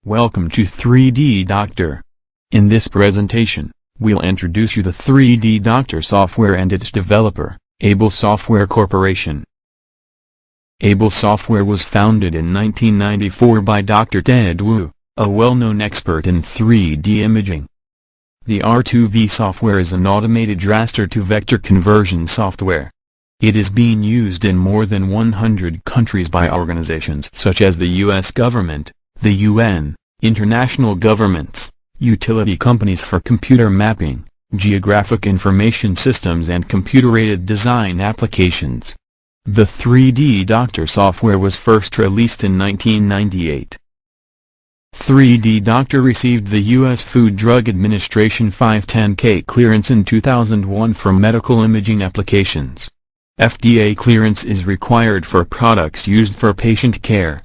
Welcome to 3D Doctor. In this presentation, we'll introduce you the 3D Doctor software and its developer, Able Software Corporation. Able Software was founded in 1994 by Dr. Ted Wu, a well-known expert in 3D imaging. The R2V software is an automated raster-to-vector conversion software. It is being used in more than 100 countries by organizations such as the U.S. government, the UN, international governments, utility companies for computer mapping, geographic information systems and computer-aided design applications. The 3D Doctor software was first released in 1998. 3D Doctor received the U.S. Food Drug Administration 510(k) clearance in 2001 for medical imaging applications. FDA clearance is required for products used for patient care.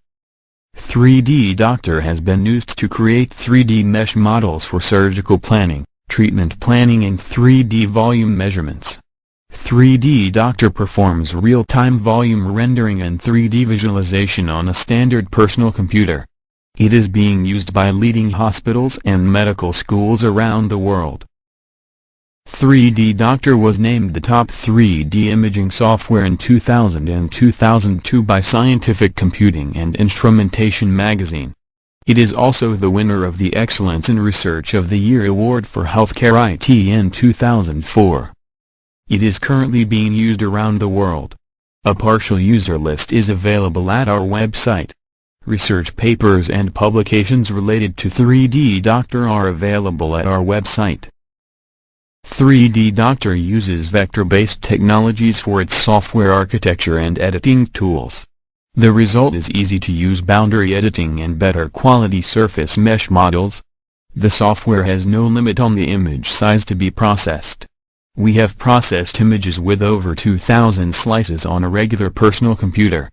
3D Doctor has been used to create 3D mesh models for surgical planning, treatment planning and 3D volume measurements. 3D Doctor performs real-time volume rendering and 3D visualization on a standard personal computer. It is being used by leading hospitals and medical schools around the world. 3D Doctor was named the top 3D imaging software in 2000 and 2002 by Scientific Computing and Instrumentation magazine. It is also the winner of the Excellence in Research of the Year Award for Healthcare IT in 2004. It is currently being used around the world. A partial user list is available at our website. Research papers and publications related to 3D Doctor are available at our website. 3D Doctor uses vector-based technologies for its software architecture and editing tools. The result is easy-to-use boundary editing and better quality surface mesh models. The software has no limit on the image size to be processed. We have processed images with over 2,000 slices on a regular personal computer.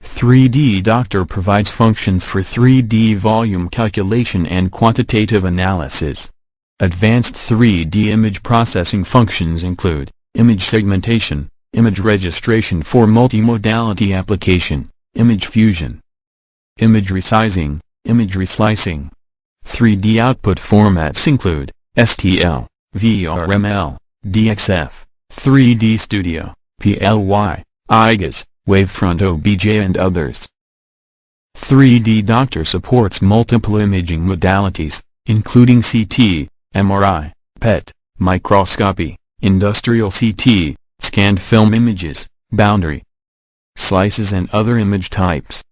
3D Doctor provides functions for 3D volume calculation and quantitative analysis. Advanced 3D image processing functions include image segmentation, image registration for multimodality application, image fusion, image resizing, image reslicing. 3D output formats include STL, VRML, DXF, 3D Studio, PLY, IGAS, Wavefront OBJ and others. 3D Doctor supports multiple imaging modalities, including CT, MRI, PET, microscopy, industrial CT, scanned film images, boundary slices and other image types.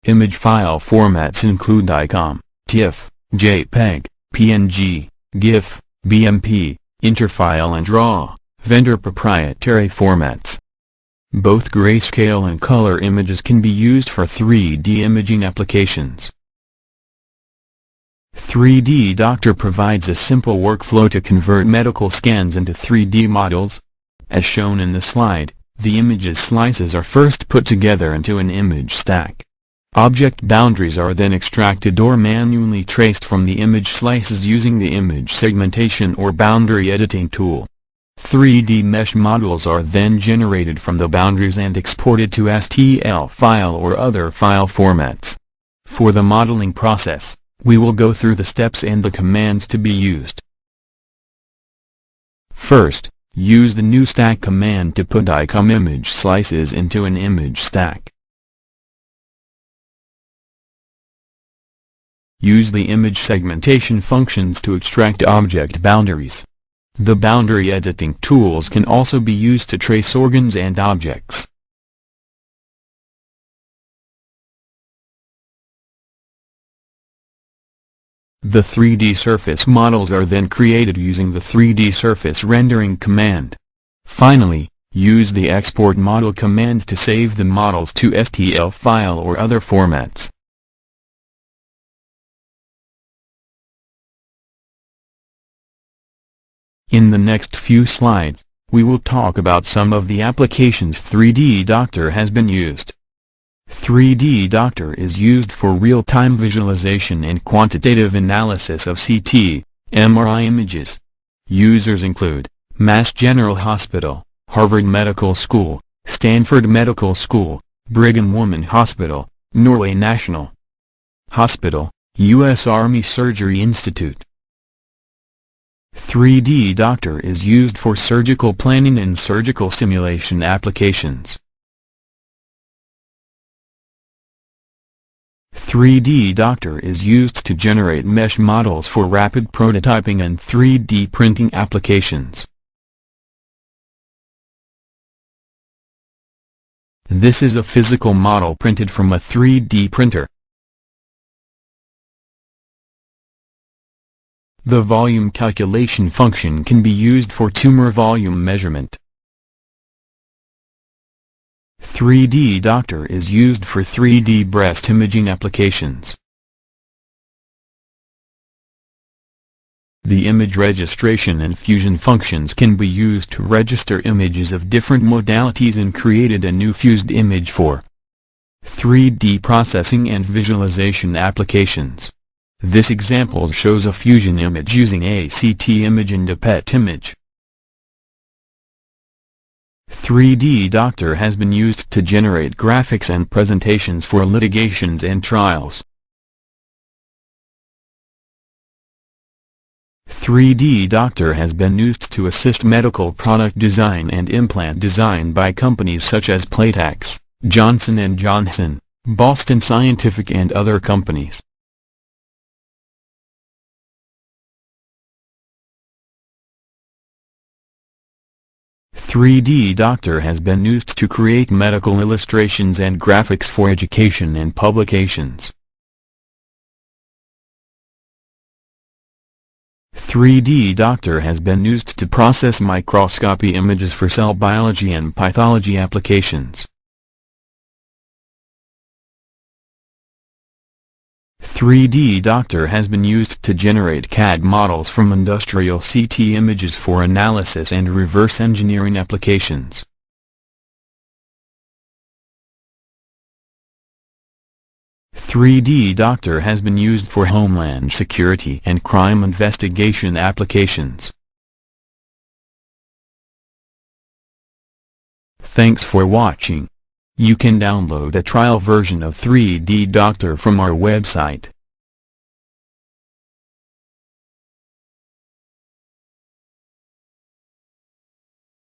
Image file formats include ICOM, TIFF, JPEG, PNG, GIF, BMP, Interfile and RAW, vendor proprietary formats. Both grayscale and color images can be used for 3D imaging applications. 3D Doctor provides a simple workflow to convert medical scans into 3D models. As shown in the slide, the image's slices are first put together into an image stack. Object boundaries are then extracted or manually traced from the image slices using the image segmentation or boundary editing tool. 3D mesh models are then generated from the boundaries and exported to STL file or other file formats. For the modeling process, we will go through the steps and the commands to be used. First, use the new stack command to put ICOM image slices into an image stack. Use the image segmentation functions to extract object boundaries. The boundary editing tools can also be used to trace organs and objects. The 3D surface models are then created using the 3D surface rendering command. Finally, use the export model command to save the models to STL file or other formats. In the next few slides, we will talk about some of the applications 3D Doctor has been used. 3D Doctor is used for real-time visualization and quantitative analysis of CT, MRI images. Users include Mass General Hospital, Harvard Medical School, Stanford Medical School, Brigham Women Hospital, Norway National Hospital, U.S. Army Surgery Institute. 3D Doctor is used for surgical planning and surgical simulation applications. 3D Doctor is used to generate mesh models for rapid prototyping and 3D printing applications. This is a physical model printed from a 3D printer. The volume calculation function can be used for tumor volume measurement. 3D Doctor is used for 3D breast imaging applications. The image registration and fusion functions can be used to register images of different modalities and created a new fused image for 3D processing and visualization applications. This example shows a fusion image using a CT image and a PET image. 3D Doctor has been used to generate graphics and presentations for litigations and trials. 3D Doctor has been used to assist medical product design and implant design by companies such as Playtex, Johnson & Johnson, Boston Scientific and other companies. 3D Doctor has been used to create medical illustrations and graphics for education and publications. 3D Doctor has been used to process microscopy images for cell biology and pathology applications. 3D Doctor has been used to generate CAD models from industrial CT images for analysis and reverse engineering applications. 3D Doctor has been used for homeland security and crime investigation applications. Thanks for watching. You can download a trial version of 3D Doctor from our website.